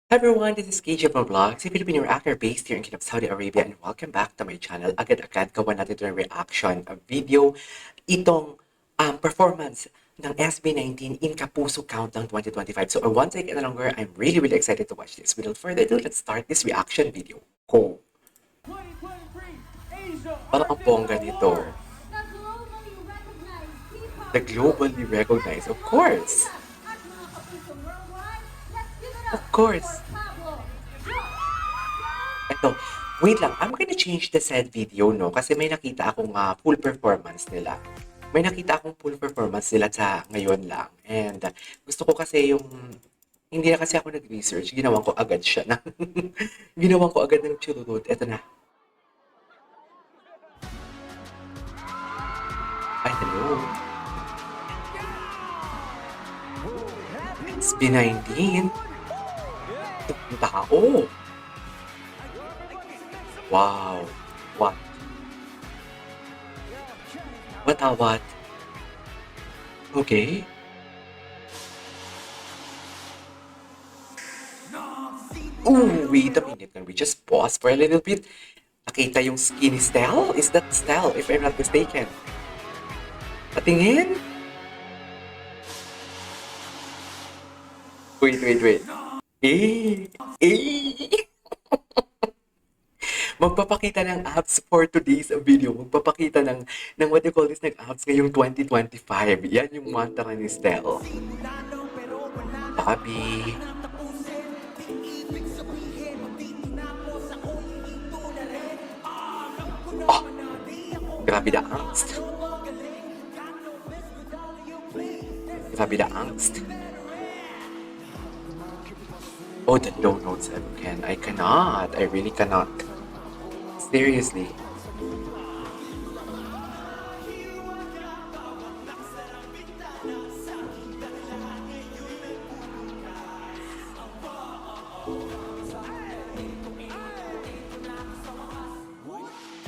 Hi everyone, this is KJ from Vlogs, a Filipino reactor based here in Kingdom, Saudi Arabia, and welcome back to my channel. Agad-agad gawa natin ito ng reaction video. Itong performance ng SB19 in Kapuso Countdown 2025. So one second no longer, I'm really excited to watch this. Without further ado, let's start this reaction video. Go! Parang ang bongga nito. The globally recognized, of course. Of course. Eto, wait lang. I'm gonna change the said video, no? Kasi may nakita akong full performance nila. May nakita akong full performance nila sa ngayon lang. And gusto ko kasi yung... Hindi na kasi ako nag-research. Ginawan ko agad siya na. Ginawan ko agad ng chururut. Eto na. Ay, hello. SB19. Ang tao. Wow. What? What? Okay. Ooh, wait a minute. Can we just pause for a little bit? Nakita yung skinny style? Is that style, if I'm not mistaken? Patingin? Wait. Eh! Magpapakita ng abs for today's video. Magpapakita ng what you call this, abs ngayong 2025. Yan yung mantra ni Stel. Tabi. Oh, grabe the angst. Grabe the angst. Oh, the low notes again. I cannot. I really cannot. Seriously.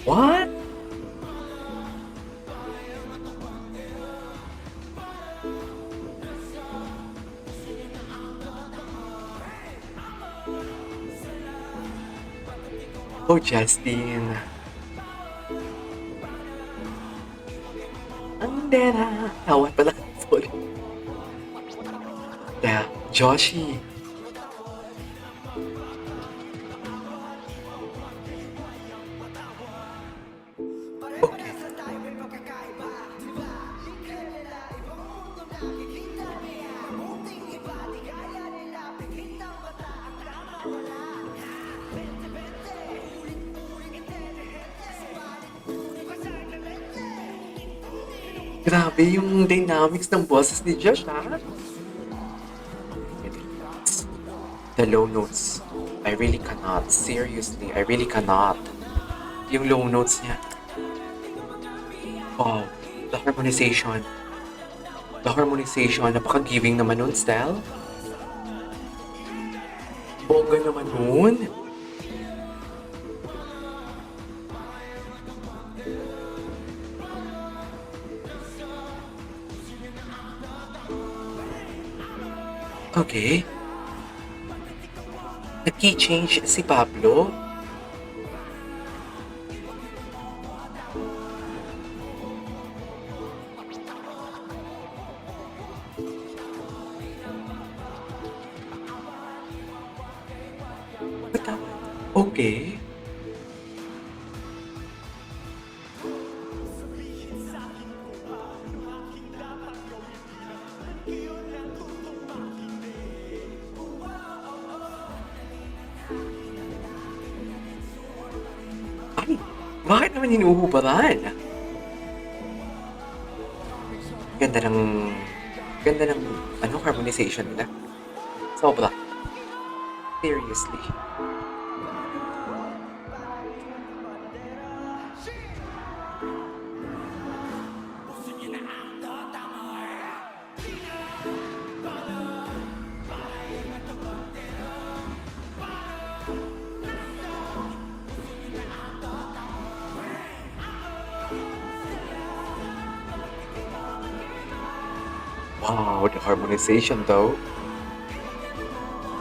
What? Oh, Justin. Andera. Tawad pala. Sorry. Yeah, Joshi. Okay. Grabe yung dynamics ng boses ni Josh, ha? The low notes. I really cannot. Seriously, I really cannot. Yung low notes niya. Wow. The harmonization. The harmonization. Napaka-giving naman nun, Style. Bongga naman nun. Okay. Nag-key change si Pablo. Okay. Ay, bakit naman hinuhubaran? Ganda ng... Ganda ng... harmonization nila. Sobra. Seriously. Wow, the harmonization though.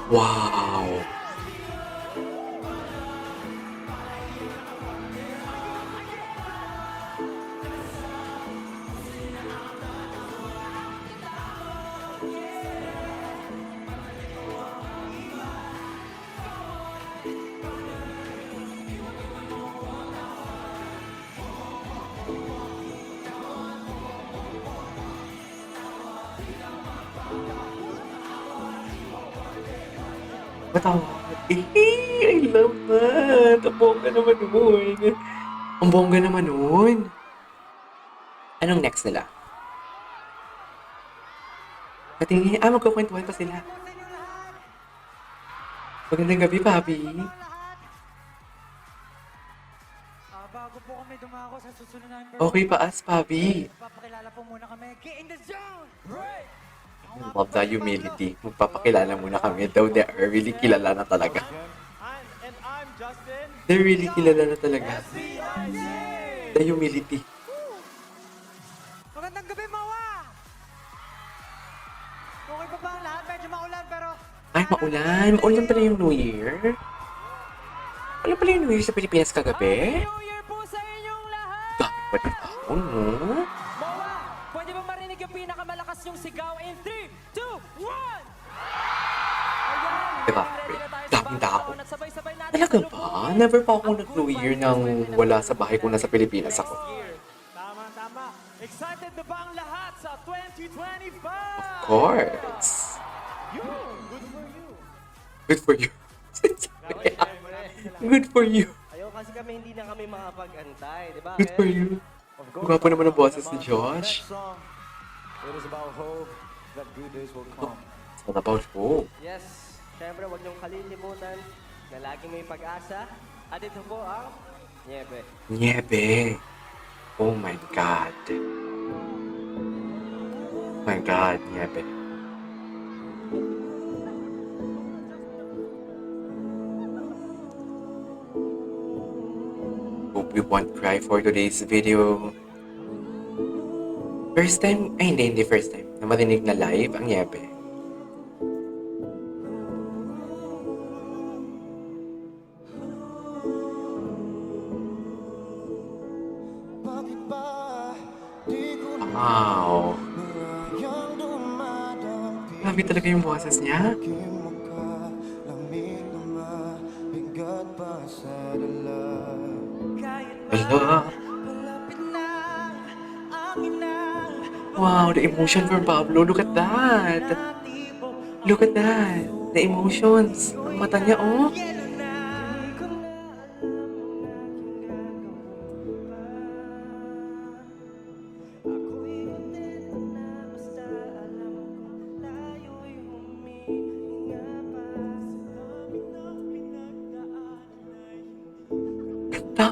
Wow. Wow. Matawad. I love that. Ang bongga naman nun. Ang bongga naman nun. Anong next nila? Patingin. Magkukwentuhan pa sila. Magandang gabi, Papi. Bago po kami dumako sa susunod namin Okay pa as, Papi. papakilala po muna kami. Get in the zone! Break! Love the humility. Magpapakilala muna kami. Though they are really kilala na talaga. I'm Justin. They're really kilala na talaga. The humility. Magandang gabi, Mawa! Okay pa ba ang lahat? Medyo maulan pero... Ay, maulan. Maulan pala yung New Year. Wala pala yung New Year sa Pilipinas kagabi. New Year po sa inyong lahat! Dami pa din ako, no? Mawa, pwede ba marinig yung pinakamalakas yung sigaw in 3, 2, 1? Ayan, Diba? ready na tayo sa Daming bagong tao. taon at sabay-sabay natin Talaga salubungin ba? Never pa ako ang nag-New good Year vibes nang na wala sa bahay ko nasa Pilipinas ako. year. Tama. Excited na ba ang lahat sa 2025? Of course. Good for you. Good for you. Good for you. Ayaw kasi kami hindi na kami makapag-antay, di ba? Good for you. Gwapo naman ang boses ni Josh. That song, it is about hope that good days will come. It's all about hope. Yes, syempre huwag niyong kalilimutan na laging may pag-asa. At ito po ang Niebe. Niebe. Oh my God. Oh my God, Niebe. Hope we won't cry for today's video. First time, ay hindi first time, na marinig na live ang Niebe. Wow. Grabe talaga yung boses niya. Hello. Wow, the emotion from Pablo. Look at that. Look at that. The emotions. Ang mata niya, oh. Ganda.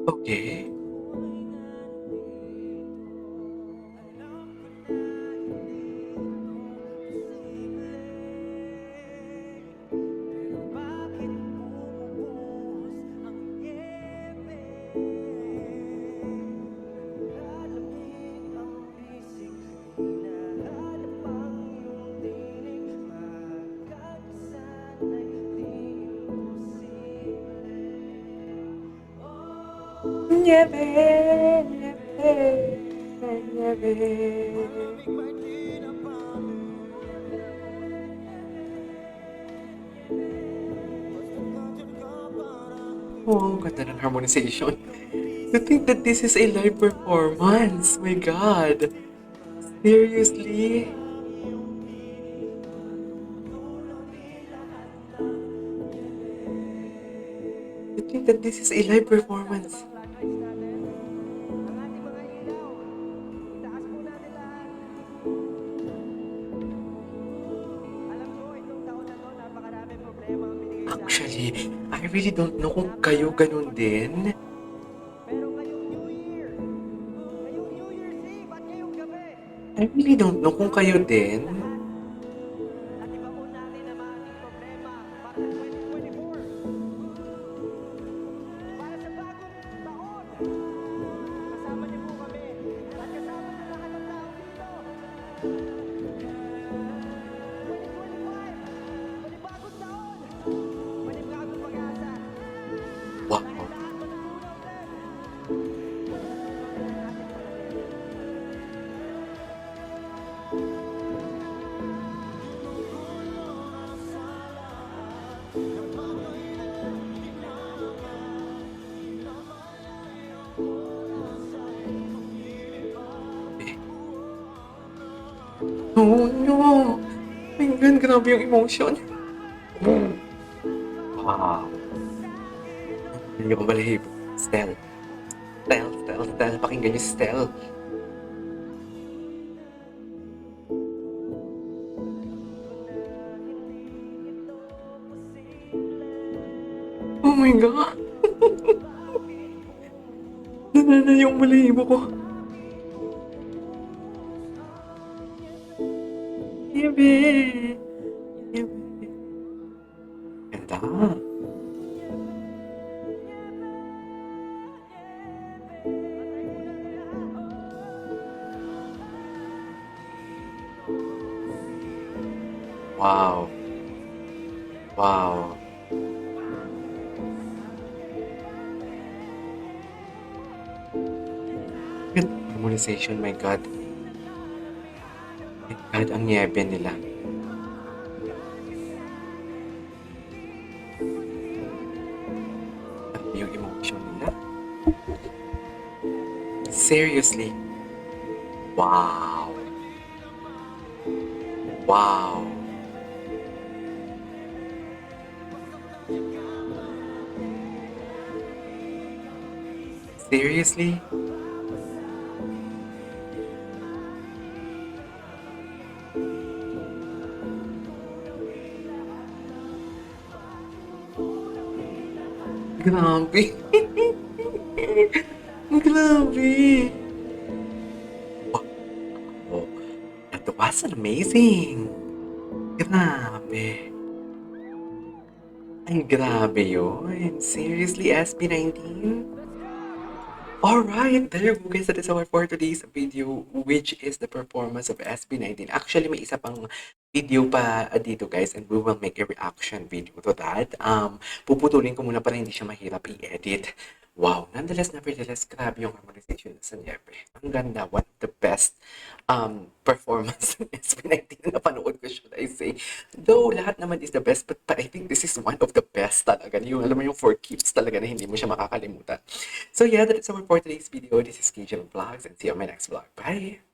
Okay. Niebe, niebe, niebe. Oh, ang ganda ng harmonization. To think that this is a live performance. My God. Seriously? To think that this is a live performance. Actually, I really don't know kung kayo ganun din. Pero ngayong New Year, ngayong New Year's Eve at ngayong gabi, I really don't know kung kayo din. at ibaon natin ang mga ating problema para sa 2024. Para sa bagong taon, kasama niyo po kami at kasama niyo lahat ng tao dito. 2025, panibagong taon, panibagong pag-asa. Wow. Tayong lahat matutunan ulit. Oh no! My God, grabe yung emotion. Wow. Hindi ko balahibo. Stel. Stel. Pakinggan niyo si Stel. Oh my God! Nanana yung balahibo ko. Yebe! Yebe! Ganda. Wow. Wow. Good harmonization, my God. My God, ang niebe nila. Grabe yung emotion nila. Seriously. Wow. Wow. Seriously? Grabe. Grabe. Wow. That was amazing. Grabe. Ay, grabe yun. Seriously, SB19? Alright, there you go guys. That is our for today's video, which is the performance of SB19. Actually, may isa pang video pa dito guys, and we will make a reaction video to that. Puputulin ko muna para hindi siya mahirap i-edit. Wow, nevertheless, grabe yung harmonization sa Niebe. Ang ganda, one of the best performance ng SB19 na napanood ko, should I say. Though, lahat naman is the best, but I think this is one of the best talaga. Yung, alam mo yung for keeps talaga na hindi mo siya makakalimutan. So yeah, that is our for today's video. This is KJ Vlogs, and see you on my next vlog. Bye!